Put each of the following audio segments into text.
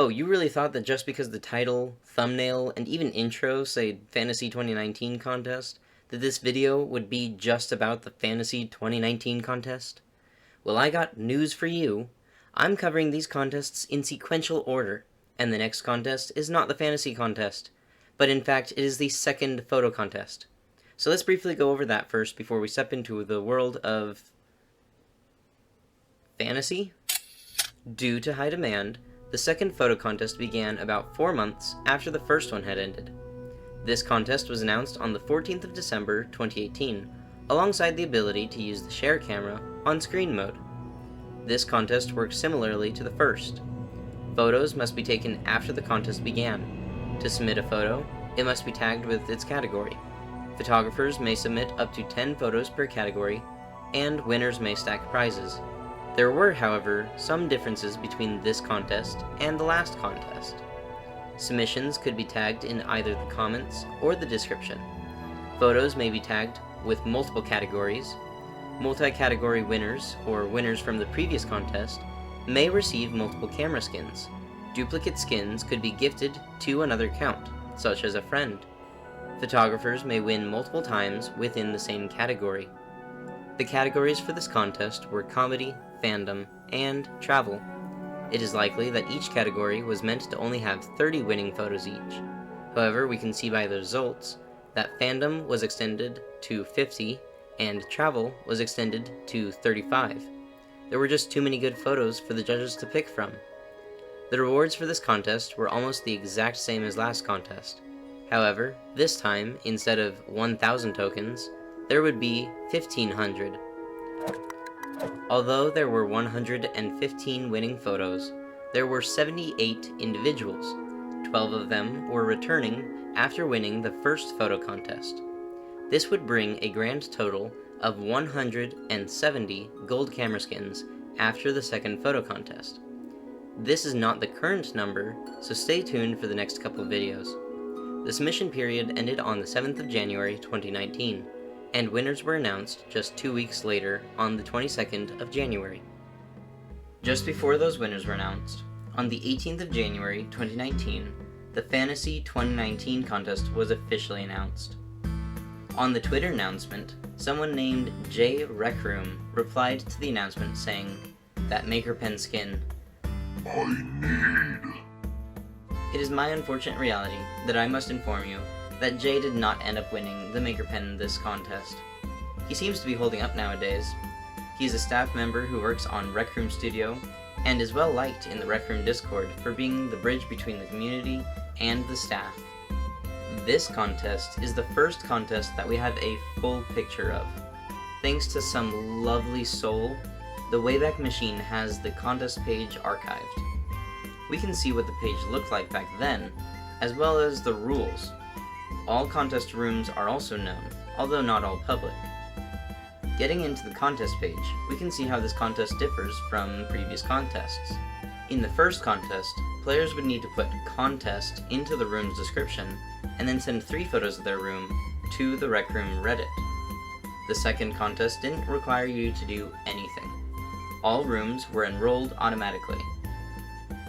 Oh, you really thought that just because the title, thumbnail, and even intro say Fantasy 2019 Contest, that this video would be just about the Fantasy 2019 Contest? Well, I got news for you. I'm covering these contests in sequential order, and the next contest is not the Fantasy Contest, but in fact it is the second photo contest. So let's briefly go over that first before we step into the world of fantasy. Due to high demand, the second photo contest began about 4 months after the first one had ended. This contest was announced on the 14th of December 2018, alongside the ability to use the share camera on screen mode. This contest works similarly to the first. Photos must be taken after the contest began. To submit a photo, it must be tagged with its category. Photographers may submit up to 10 photos per category, and winners may stack prizes. There were, however, some differences between this contest and the last contest. Submissions could be tagged in either the comments or the description. Photos may be tagged with multiple categories. Multi-category winners, or winners from the previous contest, may receive multiple camera skins. Duplicate skins could be gifted to another account, such as a friend. Photographers may win multiple times within the same category. The categories for this contest were comedy, fandom, and travel. It is likely that each category was meant to only have 30 winning photos each. However, we can see by the results that fandom was extended to 50 and travel was extended to 35. There were just too many good photos for the judges to pick from. The rewards for this contest were almost the exact same as last contest. However, this time, instead of 1,000 tokens, there would be 1,500. Although there were 115 winning photos, there were 78 individuals. 12 of them were returning after winning the first photo contest. This would bring a grand total of 170 gold camera skins after the second photo contest. This is not the current number, so stay tuned for the next couple of videos. The submission period ended on the 7th of January 2019, and winners were announced just 2 weeks later on the 22nd of January. Just before those winners were announced, on the 18th of January 2019, the Fantasy 2019 contest was officially announced. On the Twitter announcement, someone named J Rec Room replied to the announcement saying, "That Maker Pen skin I need." It is my unfortunate reality that I must inform you that Jay did not end up winning the Maker Pen in this contest. He seems to be holding up nowadays. He is a staff member who works on Rec Room Studio and is well liked in the Rec Room Discord for being the bridge between the community and the staff. This contest is the first contest that we have a full picture of. Thanks to some lovely soul, the Wayback Machine has the contest page archived. We can see what the page looked like back then, as well as the rules. All contest rooms are also known, although not all public. Getting into the contest page, we can see how this contest differs from previous contests. In the first contest, players would need to put contest into the room's description, and then send 3 photos of their room to the Rec Room Reddit. The second contest didn't require you to do anything. All rooms were enrolled automatically.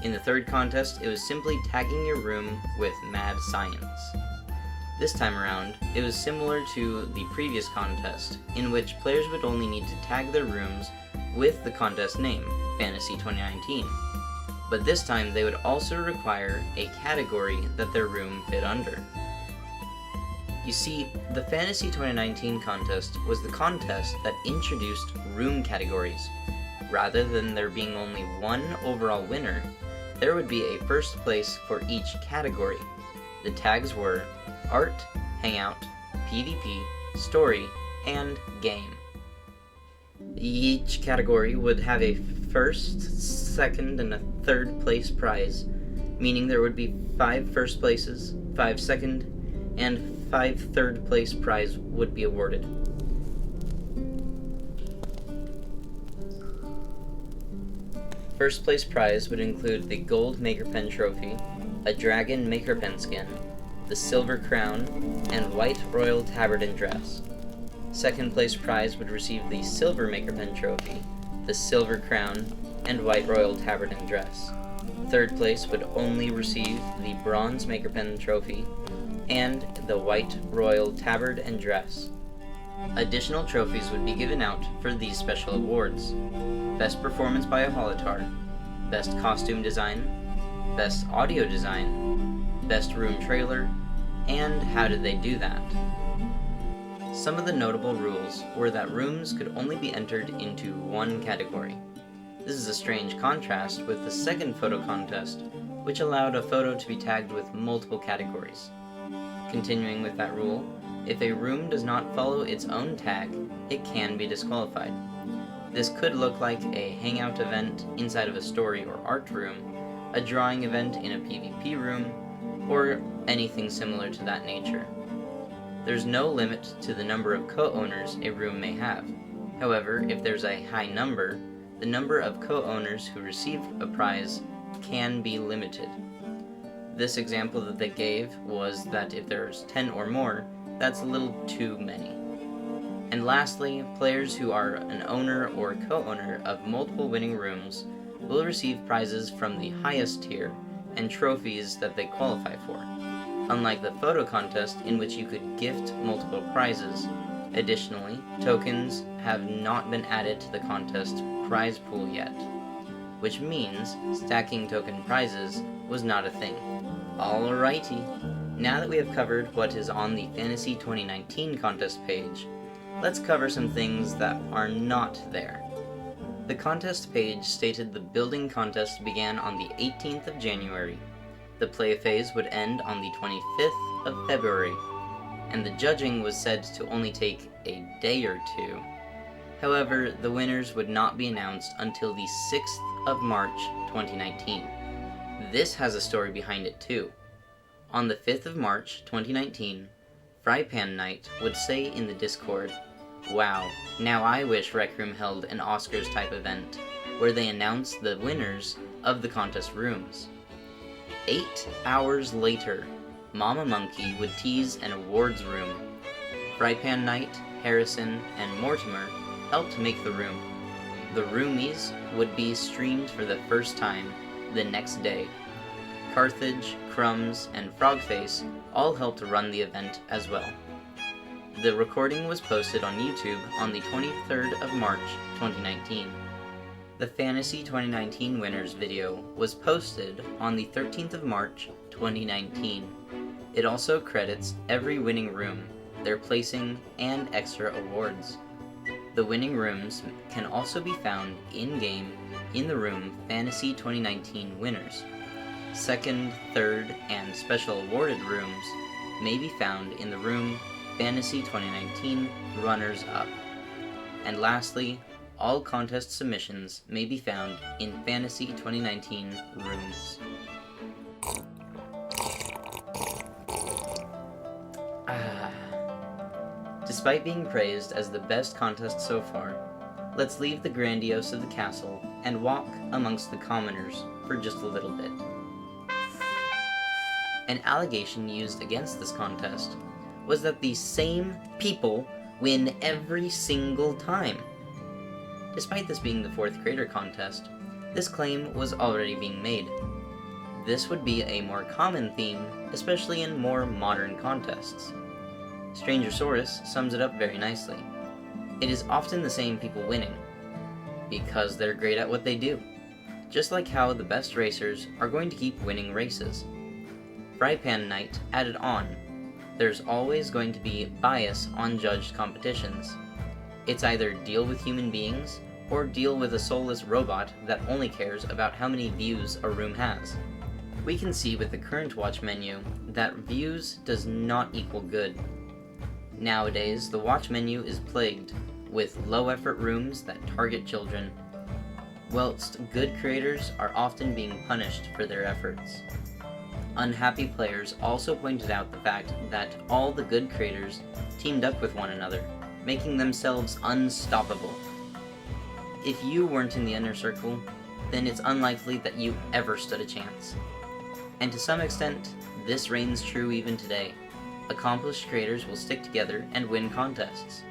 In the third contest, it was simply tagging your room with mad science. This time around, it was similar to the previous contest, in which players would only need to tag their rooms with the contest name, Fantasy 2019. But this time they would also require a category that their room fit under. You see, the Fantasy 2019 contest was the contest that introduced room categories. Rather than there being only one overall winner, there would be a first place for each category. The tags were Art, Hangout, PvP, Story, and Game. Each category would have a first, second, and a third place prize, meaning there would be 5 first places, 5 second, and 5 third place prize would be awarded. First place prize would include the Gold Maker Pen Trophy, a Dragon Maker Pen skin, the Silver Crown, and White Royal Tabard and Dress. Second place prize would receive the Silver Maker Pen Trophy, the Silver Crown, and White Royal Tabard and Dress. Third place would only receive the bronze Maker Pen trophy and the white royal tabard and dress. Additional trophies would be given out for these special awards: Best Performance by a Holotar, Best Costume Design, Best Audio Design, Best Room Trailer, and How Did They Do That? Some of the notable rules were that rooms could only be entered into one category. This is a strange contrast with the second photo contest, which allowed a photo to be tagged with multiple categories. Continuing with that rule, if a room does not follow its own tag, it can be disqualified. This could look like a hangout event inside of a story or art room, a drawing event in a PvP room, or anything similar to that nature. There's no limit to the number of co-owners a room may have. However, if there's a high number, the number of co-owners who receive a prize can be limited. This example that they gave was that if there's 10 or more, that's a little too many. And lastly, players who are an owner or co-owner of multiple winning rooms will receive prizes from the highest tier and trophies that they qualify for, unlike the photo contest in which you could gift multiple prizes. Additionally, tokens have not been added to the contest prize pool yet, which means stacking token prizes was not a thing. Alrighty, now that we have covered what is on the Fantasy 2019 contest page, let's cover some things that are not there. The contest page stated the building contest began on the 18th of January, the play phase would end on the 25th of February, and the judging was said to only take a day or two. However, the winners would not be announced until the 6th of March 2019. This has a story behind it too. On the 5th of March 2019, Frypan Night would say in the Discord, "Wow, now I wish Rec Room held an Oscars type event, where they announced the winners of the contest rooms." 8 hours later, Mama Monkey would tease an awards room. Frypan Knight, Harrison, and Mortimer helped make the room. The Roomies would be streamed for the first time the next day. Carthage, Crumbs, and Frogface all helped run the event as well. The recording was posted on YouTube on the 23rd of March 2019. The Fantasy 2019 winners video was posted on the 13th of March 2019. It also credits every winning room, their placing, and extra awards. The winning rooms can also be found in-game in the room Fantasy 2019 winners. Second, third, and special awarded rooms may be found in the room Fantasy 2019 runners-up. And lastly, all contest submissions may be found in Fantasy 2019 rooms. Despite being praised as the best contest so far, let's leave the grandiose of the castle and walk amongst the commoners for just a little bit. An allegation used against this contest was that the same people win every single time. Despite this being the 4th grader contest, this claim was already being made. This would be a more common theme, especially in more modern contests. Strangersaurus sums it up very nicely. It is often the same people winning, because they're great at what they do, just like how the best racers are going to keep winning races. Frypan Knight added on, there's always going to be bias on judged competitions. It's either deal with human beings, or deal with a soulless robot that only cares about how many views a room has. We can see with the current watch menu that views does not equal good. Nowadays, the watch menu is plagued with low-effort rooms that target children, whilst good creators are often being punished for their efforts. Unhappy players also pointed out the fact that all the good creators teamed up with one another, making themselves unstoppable. If you weren't in the inner circle, then it's unlikely that you ever stood a chance. And to some extent, this reigns true even today. Accomplished creators will stick together and win contests,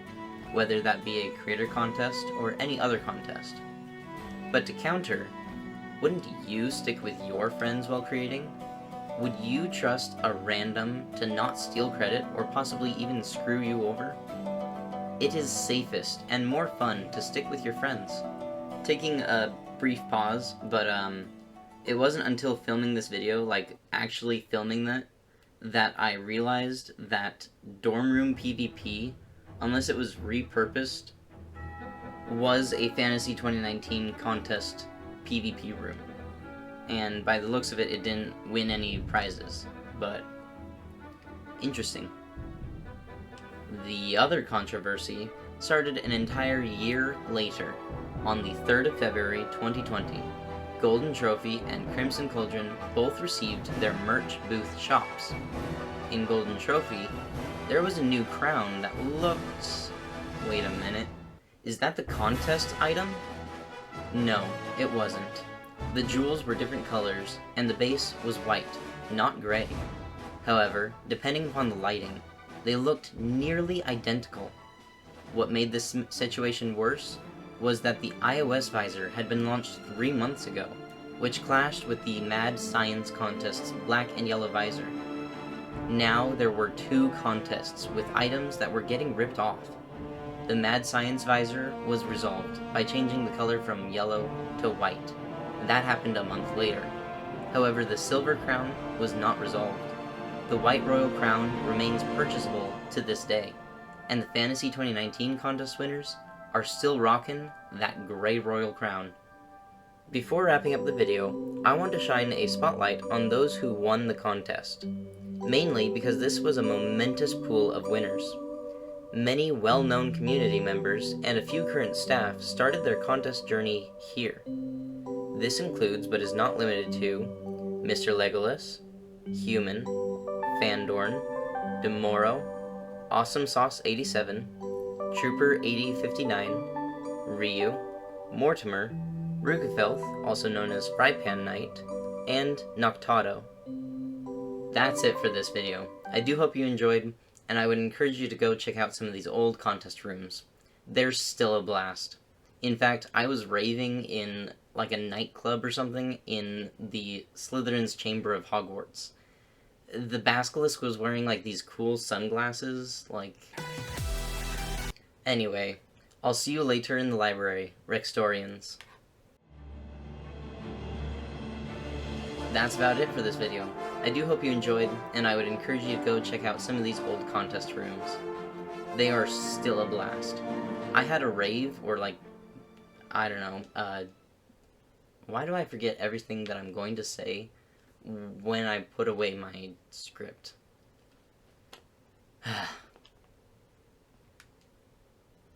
whether that be a creator contest or any other contest. But to counter, Wouldn't you stick with your friends while creating? Would you trust a random to not steal credit or possibly even screw you over? It is safest and more fun to stick with your friends. Taking a brief pause, but it wasn't until filming this video, like actually filming that I realized that DormRoomPVP, unless it was repurposed, was a Fantasy 2019 contest PvP room. And by the looks of it, it didn't win any prizes, but interesting. The other controversy started an entire year later, on the 3rd of February 2020. Golden Trophy and Crimson Cauldron both received their merch booth shops. In Golden Trophy, there was a new crown that looked... Wait a minute. Is that the contest item? No, it wasn't. The jewels were different colors, and the base was white, not gray. However, depending upon the lighting, they looked nearly identical. What made this situation worse was that the iOS visor had been launched 3 months ago, which clashed with the Mad Science Contest's black and yellow visor. Now there were 2 contests with items that were getting ripped off. The Mad Science visor was resolved by changing the color from yellow to white. That happened a month later. However, the silver crown was not resolved. The white royal crown remains purchasable to this day, and the Fantasy 2019 contest winners are still rocking that gray royal crown. Before wrapping up the video, I want to shine a spotlight on those who won the contest, mainly because this was a momentous pool of winners. Many well-known community members and a few current staff started their contest journey here. This includes, but is not limited to, Mr. Legolas, Human, Fandorn, Demoro, Awesome Sauce 87, Trooper 8059, Ryu, Mortimer, Rukafelth, also known as Frypan Knight, and Noctado. That's it for this video. I do hope you enjoyed, and I would encourage you to go check out some of these old contest rooms. They're still a blast. In fact, I was raving in like a nightclub or something in the Slytherin's Chamber of Hogwarts. The Basilisk was wearing like these cool sunglasses, like... Anyway, I'll see you later in the library, Rextorians. That's about it for this video. I do hope you enjoyed, and I would encourage you to go check out some of these old contest rooms. They are still a blast. I had a rave, or like, I don't know, why do I forget everything that I'm going to say when I put away my script?